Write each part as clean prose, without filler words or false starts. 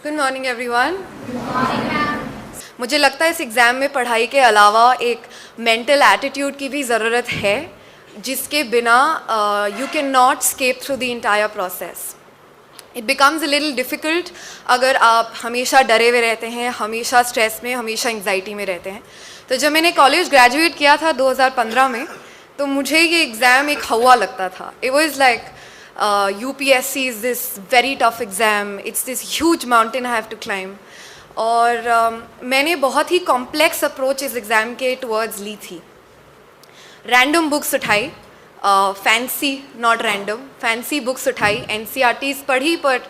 Good morning everyone. मुझे लगता है इस एग्ज़ाम में पढ़ाई के अलावा एक मेंटल एटीट्यूड की भी ज़रूरत है, जिसके बिना you can not escape through the entire process. It becomes a little difficult अगर आप हमेशा डरे हुए रहते हैं, हमेशा स्ट्रेस में, हमेशा एंग्जाइटी में रहते हैं। तो जब मैंने कॉलेज ग्रेजुएट किया था 2015 में, तो मुझे ये एग्ज़ाम एक हवा लगता था। It was like UPSC is this very tough exam, it's this huge mountain I have to climb। और मैंने बहुत ही कॉम्प्लेक्स अप्रोच इस एग्ज़ाम के टवर्ड्स ली थी। रैंडम बुक्स उठाई, fancy not random, fancy books उठाई, NCERTs पढ़ी पर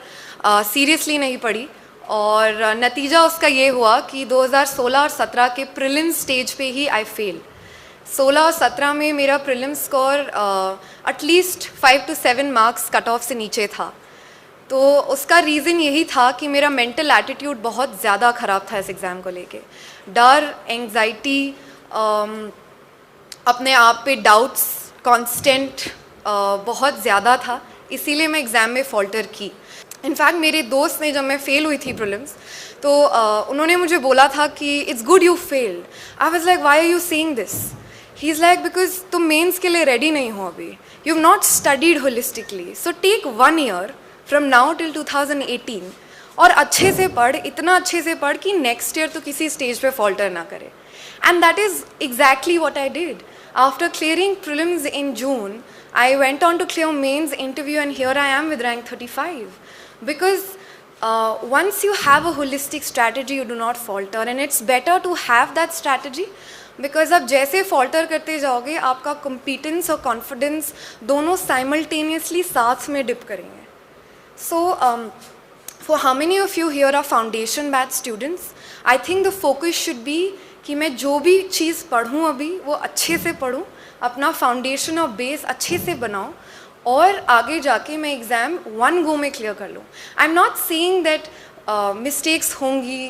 सीरियसली नहीं पढ़ी। और नतीजा उसका ये हुआ कि 2016 और 17 के प्रीलिम्स स्टेज पे ही आई फेल। 16 और 17 में मेरा prelim score at least 5 to 7 marks cut off से नीचे था। तो उसका रीज़न यही था कि मेरा मेंटल एटीट्यूड बहुत ज़्यादा ख़राब था इस एग्ज़ाम को लेके। डर, एंग्जाइटी, अपने आप पे डाउट्स कांस्टेंट बहुत ज़्यादा था, इसीलिए मैं एग्ज़ाम में फॉल्टर की। इनफैक्ट मेरे दोस्त ने, जब मैं फ़ेल हुई थी प्रीलिम्स, तो उन्होंने मुझे बोला था कि it's good you failed. I was like why are you saying this? He is like because तुम मेंस के लिए रेडी नहीं हो अभी, you have not studied holistically, so take 1 year from now till 2018 और अच्छे से पढ़, इतना अच्छे से पढ़ कि नेक्स्ट ईयर तो किसी स्टेज पे फॉल्टर ना करे। And that is exactly what I did. After clearing prelims in June, I went on to clear mains interview, and here I am with rank 35. Because once you have a holistic strategy, you do not falter, and it's better to have that strategy, because आप जैसे falter करते जाओगे, आपका competence और confidence दोनों simultaneously साथ में dip करेंगे। So for how many of you here are foundation batch students, I think the focus should be कि मैं जो भी चीज़ पढ़ूँ अभी वो अच्छे से पढ़ूँ, अपना फाउंडेशन और बेस अच्छे से बनाऊँ, और आगे जाके मैं एग्ज़ाम 1 go में क्लियर कर लूँ। I am not saying that mistakes होंगी,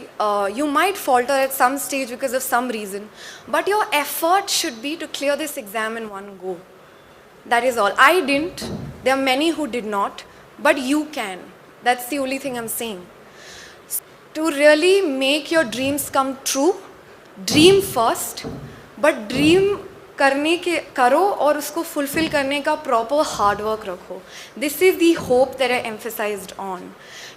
you might falter at some stage because of some reason, but your effort should be to clear this exam in 1 go। That is all. I didn't, there are many who did not, but you can. That's the only thing I am saying. To really make your dreams come true, dream first, but dream करो और उसको fulfil करने का proper hard work रखो। This is the hope that I emphasised on.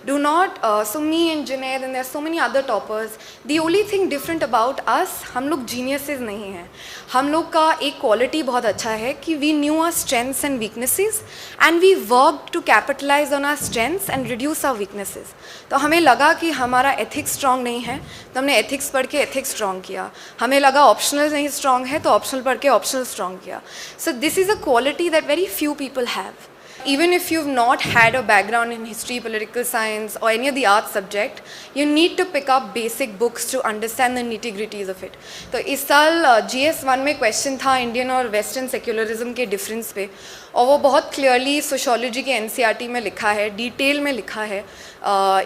Do not, so me and Junaid and there are so many other toppers, the only thing different about us, हम लोग geniuses नहीं हैं। हम लोग का एक quality बहुत अच्छा है कि we knew our strengths and weaknesses and we worked to capitalize on our strengths and reduce our weaknesses। तो हमें लगा कि हमारा ethics strong नहीं है, तो हमने ethics पढ़ के ethics strong किया। हमें लगा optional नहीं strong है, तो optional पढ़ के optional strong किया। So this is a quality that very few people have। Even if you've not had a background in history, political science or any of the art subject, you need to pick up basic books to understand the nitty-gritties of it। तो इस साल GS1 में question था Indian और western secularism के difference पे, और वो बहुत क्लियरली सोशोलॉजी के NCERT में लिखा है, डिटेल में लिखा है,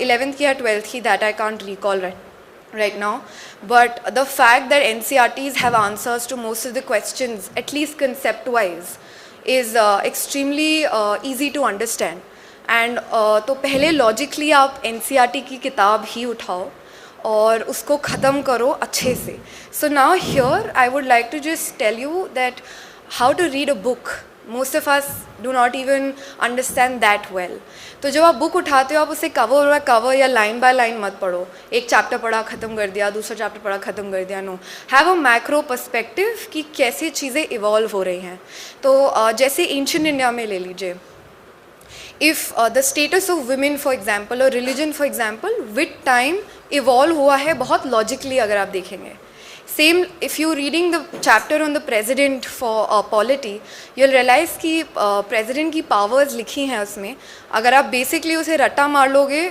11th की या 12th की, that I can't recall right now, but the fact that NCERTs have answers to most of the questions, at least concept wise, is extremely easy to understand। and तो पहले logically आप NCERT की किताब ही उठाओ और उसको ख़त्म करो अच्छे से। So now here I would like to just tell you that how to read a book, most of us do not even understand that well। तो जब आप बुक उठाते हो, आप उसे कवर बाय कवर या लाइन बाय लाइन मत पढ़ो, एक चैप्टर पढ़ा ख़त्म कर दिया, दूसरा चैप्टर पढ़ा ख़त्म कर दिया। No, have a macro perspective कि कैसे चीज़ें इवॉल्व हो रही हैं। तो जैसे एंशिएंट इंडिया में ले लीजिए, if the status of women for example और religion for example with time evolve हुआ है बहुत लॉजिकली, अगर आप देखेंगे। Same if you reading the chapter on the president for polity, you'll realise कि प्रेजिडेंट की पावर्स लिखी हैं उसमें, अगर आप बेसिकली उसे रट्टा मार लोगे,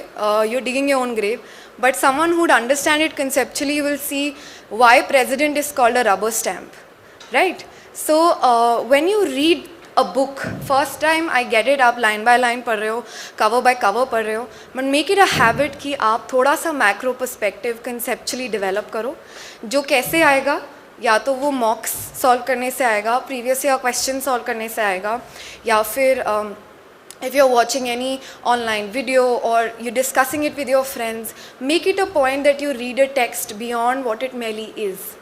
you digging your own grave, but someone who'd understand it conceptually, you will see why president is called a rubber stamp, right? So when you read a book first time, I get it, आप line by line पढ़ रहे हो, cover by cover पढ़ रहे हो, but make it a habit कि आप थोड़ा सा मैक्रो पर्सपेक्टिव कंसेप्चुअली डेवलप करो। जो कैसे आएगा, या तो वो मॉक्स सॉल्व करने से आएगा, प्रीवियस ईयर क्वेश्चन सॉल्व करने से आएगा, या फिर if you're watching any online video or you're discussing it with your friends, make it a point that you read a text beyond what it merely is.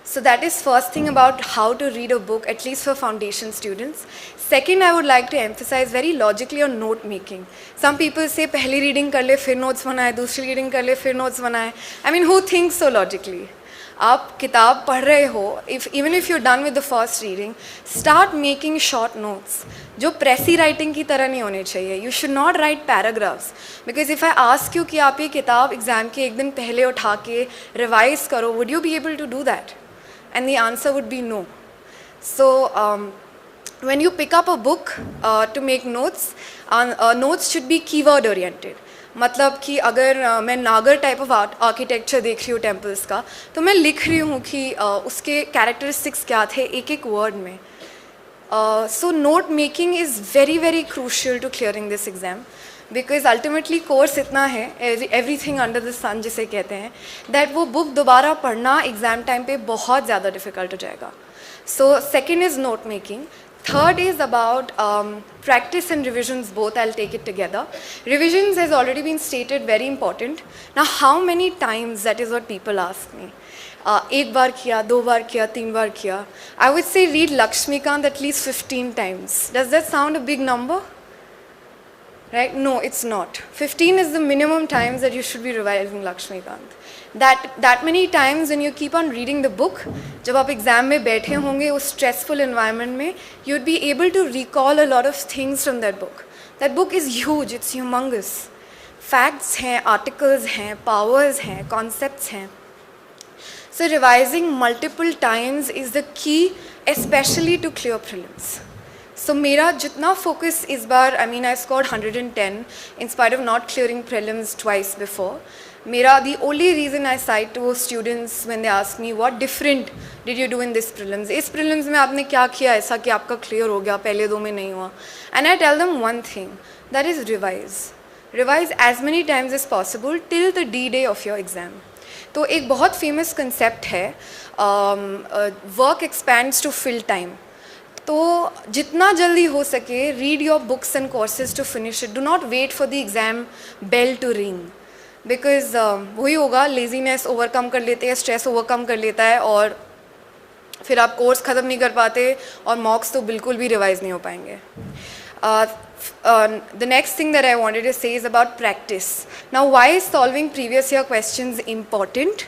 So that is first thing about how to read a book, at least for foundation students. Second, I would like to emphasize very logically on note making. Some people say पहली reading कर ले फिर notes बनाए, दूसरी reading कर ले फिर notes बनाए. I mean, who thinks so logically? आप किताब पढ़ रहे हो, even if you're done with the first reading, start making short notes. जो प्रेसी राइटिंग की तरह नहीं होने चाहिए. You should not write paragraphs. Because if I ask you कि आप ये किताब एग्ज़ाम के एक दिन पहले उठा के रिवाइज करो, would you be able to do that? And the answer would be no. So when you pick up a book to make notes, notes should be keyword oriented. मतलब कि अगर मैं नागर टाइप ऑफ आर्किटेक्चर देख रही हूँ temples का, तो मैं लिख रही हूँ कि उसके कैरेक्टरिस्टिक्स क्या थे एक एक वर्ड में. So note making is very very crucial to clearing this exam, because ultimately course इतना है, everything under the sun जिसे कहते हैं, that वो book दोबारा पढ़ना exam time पे बहुत ज़्यादा difficult हो जाएगा. So second is note making. Third is about practice and revisions both. I'll take it together. Revisions has already been stated, very important. Now how many times, that is what people ask me. एक बार किया, दो बार किया, तीन बार किया. I would say read Lakshmikant at least 15 times. Does that sound a big number? Right? No, it's not. 15 is the minimum times that you should be revising Lakshmikant. That many times when you keep on reading the book, जब आप exam में बैठे होंगे उस stressful environment में, you'd be able to recall a lot of things from that book. That book is huge, it's humongous. Facts हैं, articles हैं, powers हैं, concepts हैं. So revising multiple times is the key, especially to clear prelims. So मेरा जितना focus इस बार, I mean I scored 110 in spite of not clearing prelims twice before. मेरा the only reason I cite to students when they ask me what different did you do in this prelims, इस prelims में आपने क्या किया ऐसा कि आपका clear हो गया, पहले दो में नहीं हुआ. And I tell them one thing, that is revise. Revise as many times as possible till the D-day of your exam. तो एक बहुत famous concept है, work expands to fill time. तो जितना जल्दी हो सके read your books and courses to finish it. Do not wait for the exam bell to ring. Because वही होगा, लेजीनेस ओवरकम कर लेते हैं, स्ट्रेस ओवरकम कर लेता है और फिर आप कोर्स ख़त्म नहीं कर पाते और मॉक्स तो बिल्कुल भी रिवाइज नहीं हो पाएंगे. The next thing that I wanted to say is about practice. Now why is solving previous year questions important?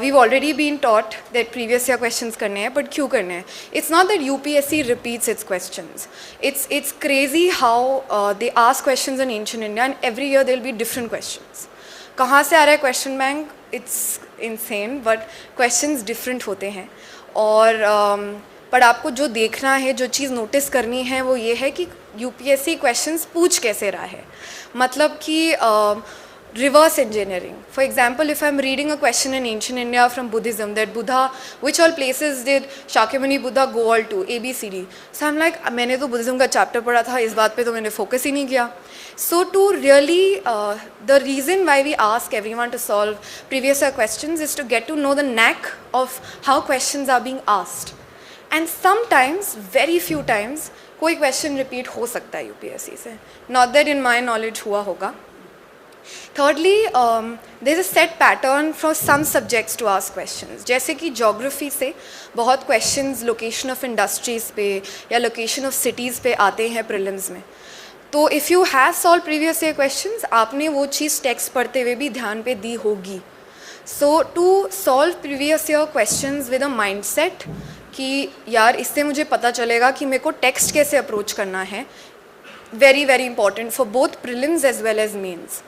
We've already been taught that previous year questions करने हैं, but क्यों करने हैं? It's not that UPSC repeats its questions. It's crazy how they ask questions in ancient India and every year there'll be different questions. कहाँ से आ रहा है question bank, it's insane, but questions different होते हैं. और पर आपको जो देखना है, जो चीज़ नोटिस करनी है वो ये है कि यूपीएससी क्वेश्चंस पूछ कैसे रहा है. मतलब कि reverse engineering. For example, if I'm reading a question in ancient India from Buddhism, that Buddha, which all places did Shakyamuni Buddha go all to, ABCD. So I'm like, मैंने तो Buddhism का chapter पढ़ा था, इस बात पे तो मैंने focus ही नहीं किया. So to really, the reason why we ask everyone to solve previous year questions is to get to know the knack of how questions are being asked. And sometimes, very few times, कोई question repeat हो सकता है UPSC से. Not that in my knowledge हुआ होगा. Thirdly, there is a set pattern for some subjects to ask questions. जैसे कि geography से बहुत questions location of industries पे या location of cities पे आते हैं prelims में. तो if you have solved previous year questions, आपने वो चीज़ text पढ़ते हुए भी ध्यान पे दी होगी. So to solve previous year questions with a mindset कि यार इससे मुझे पता चलेगा कि मेरे को text कैसे approach करना है, very very important for both prelims as well as mains.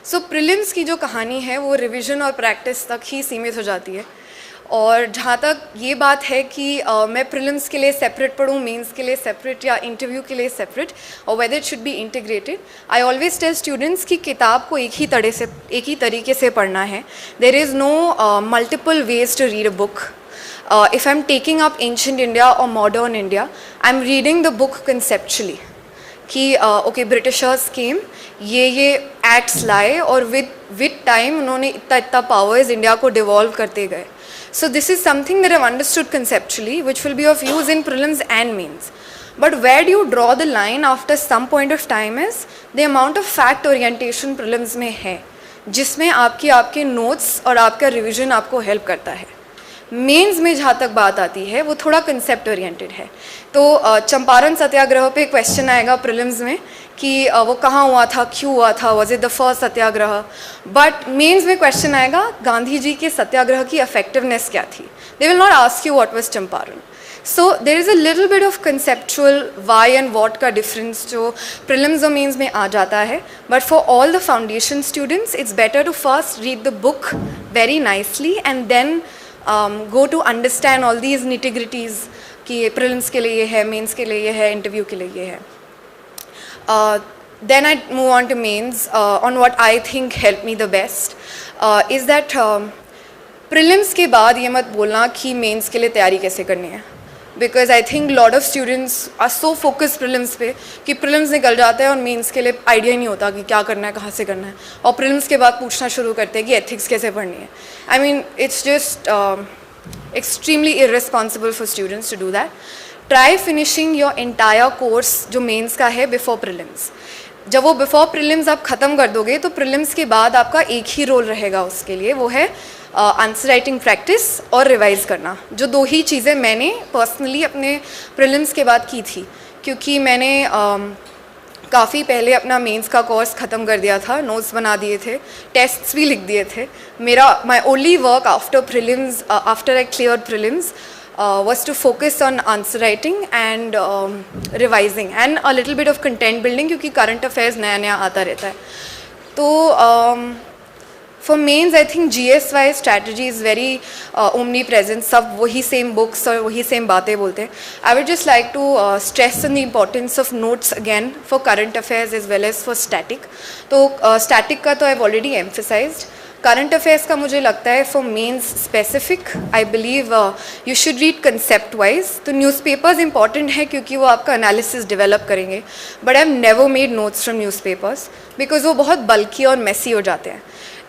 So prelims की जो कहानी है वो रिवीजन और प्रैक्टिस तक ही सीमित हो जाती है. और जहाँ तक ये बात है कि मैं प्रीलिम्स के लिए सेपरेट पढ़ूँ, मेंस के लिए सेपरेट या इंटरव्यू के लिए सेपरेट, और whether it should be integrated, I always tell students कि किताब को एक ही तरीके से पढ़ना है. There is no multiple ways to read a book. If I am taking up ancient India और modern India, I am reading the book conceptually कि ओके ब्रिटिशर्स केम, ये एक्ट्स लाए और विद टाइम उन्होंने इतना पावर्स इंडिया को devolve करते गए. So this is something that I have understood conceptually which will be of use in prelims and mains. But where do you draw the line after some point of time is the amount of fact orientation prelims में है, जिसमें आपके notes और आपका revision आपको help करता है। Mains में जहाँ तक बात आती है वो थोड़ा कंसेप्ट ओरिएंटेड है। तो चंपारण सत्याग्रह पे क्वेश्चन आएगा प्रीलिम्स में कि वो कहाँ हुआ था, क्यों हुआ था, was it the first satyagraha. But mains में क्वेश्चन आएगा गांधी जी के सत्याग्रह की इफेक्टिवनेस क्या थी। They will not ask you what was Champaran. So there is a little bit of conceptual why and what का डिफरेंस जो प्रीलिम्स और मेंस में आ जाता है। But for all the foundation students it's better to first read the book very nicely and then go to understand all these nitty-gritties कि prelims के लिए ये है, mains के लिए ये है, interview के लिए ये है. Then I move on to mains on what I think helped me the best is that prelims के बाद ये मत बोलना कि mains के लिए तैयारी कैसे करनी है, because I think lot of students are so focused prelims पे कि prelims निकल जाता है और mains के लिए idea ही नहीं होता कि क्या करना है, कहाँ से करना है, और prelims के बाद पूछना शुरू करते हैं कि ethics कैसे पढ़नी है. I mean it's just extremely irresponsible for students to do that. Try finishing your entire course जो mains का है before prelims. जब वो बिफोर प्रीलिम्स आप ख़त्म कर दोगे तो प्रीलिम्स के बाद आपका एक ही रोल रहेगा उसके लिए, वो है आंसर राइटिंग प्रैक्टिस और रिवाइज करना, जो दो ही चीज़ें मैंने पर्सनली अपने प्रीलिम्स के बाद की थी, क्योंकि मैंने काफ़ी पहले अपना मेंस का कोर्स ख़त्म कर दिया था, नोट्स बना दिए थे, टेस्ट्स भी लिख दिए थे. मेरा my only work after prelims, after I clear prelims was to focus on answer writing and revising and a little bit of content building, क्योंकि current affairs नया नया आता रहता है. तो for mains I think GSY strategy is very omnipresent. सब वही same books और वही same बातें बोलते हैं. I would just like to stress on the importance of notes again for current affairs as well as for static. तो static का तो I've already emphasized. Current affairs का मुझे लगता है for mains specific I believe you should read concept wise. तो newspapers important है क्योंकि वो आपका एनालिसिस डेवलप करेंगे, but I have never made notes from newspapers because वो बहुत बल्की और मेसी हो जाते हैं.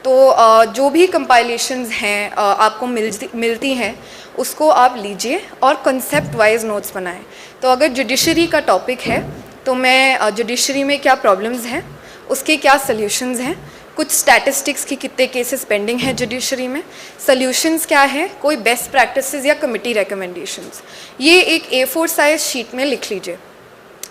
तो जो भी कंपाइलेशंस हैं आपको मिलती हैं उसको आप लीजिए और कंसेप्ट वाइज नोट्स बनाएं. तो अगर जुडिशरी का टॉपिक है तो मैं जुडिशरी में क्या प्रॉब्लम्स हैं, उसके क्या सल्यूशंस हैं, कुछ स्टैटिस्टिक्स की कितने केसेस पेंडिंग है जुडिशरी में, सॉल्यूशंस क्या है, कोई बेस्ट प्रैक्टिसेस या कमिटी रिकमेंडेशंस, ये एक A4 साइज शीट में लिख लीजिए.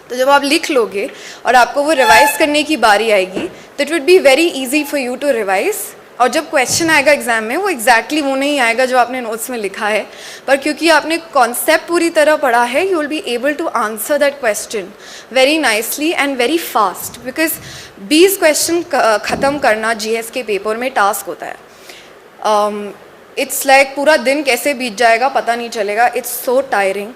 तो जब आप लिख लोगे और आपको वो रिवाइज करने की बारी आएगी तो it would be very easy for you to revise. और जब क्वेश्चन आएगा एग्जाम में वो एग्जैक्टली वो नहीं आएगा जो आपने नोट्स में लिखा है, पर क्योंकि आपने कॉन्सेप्ट पूरी तरह पढ़ा है you will be able to answer that question very nicely and very fast. Because 20 question ख़त्म करना GS के पेपर में टास्क होता है. इट्स लाइक पूरा दिन कैसे बीत जाएगा पता नहीं चलेगा. It's so tiring.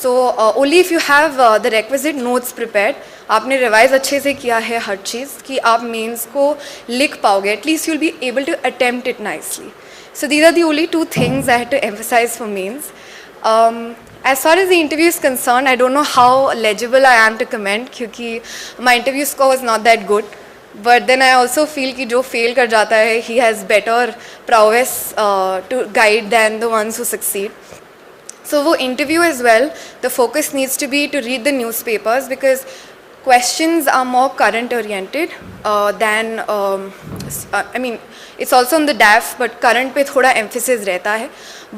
So only if you have the requisite notes prepared, आपने रिवाइज अच्छे से किया है हर चीज़ कि आप मेंस को लिख पाओगे, at least you will be able to attempt it nicely. So these are the only 2 things I had to emphasise for mains. As far as the interview is concerned, I don't know how legible I am to comment क्योंकि my interview score was not that good. But then I also feel कि जो fail कर जाता है he has better prowess to guide than the ones who succeed. So वो interview as well, the focus needs to be to read the newspapers because questions are more current oriented than I mean it's also on the DAF but current पे थोड़ा emphasis रहता है.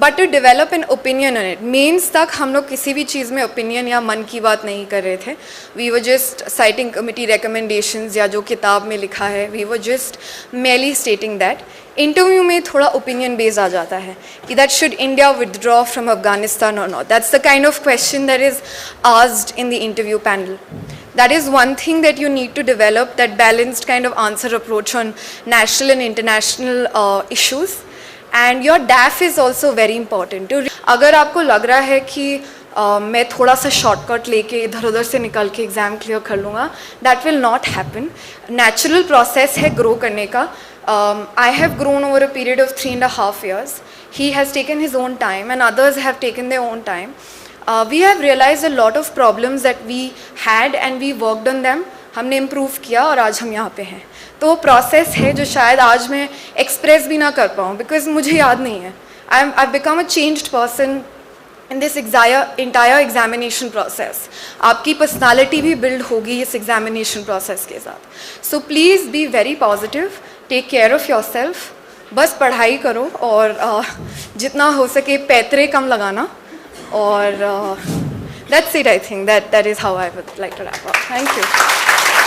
But to develop an opinion on it, mains तक हम लोग किसी भी चीज़ में opinion या मन की बात नहीं कर रहे थे. We were just citing committee recommendations या जो किताब में लिखा है, we were just merely stating that. Interview में थोड़ा ओपिनियन बेस्ड आ जाता है कि that should India withdraw from Afghanistan और not. That's the kind of question that is asked in the interview panel. That is one thing that you need to develop, that balanced kind of answer approach on national and international issues. And your DAF is also very important. अगर आपको लग रहा है कि मैं थोड़ा सा shortcut लेके इधर उधर से निकल के एग्ज़ाम क्लियर कर लूँगा, that will not happen. Natural process है ग्रो करने का. I have grown over a period of 3.5 years. He has taken his own time and others have taken their own time. We have realized a lot of problems that we had and we worked on them. हमने improve किया और आज हम यहाँ पे हैं. तो वो प्रोसेस है जो शायद आज मैं एक्सप्रेस भी ना कर पाऊँ बिकॉज मुझे याद नहीं है. I've become a changed person in this entire examination process. आपकी पर्सनालिटी भी बिल्ड होगी इस एग्जामिनेशन प्रोसेस के साथ। So please be very positive, take care of your self, बस पढ़ाई करो और जितना हो सके पैतरे कम लगाना, और that's it. I think that is how I would like to wrap up. Thank you.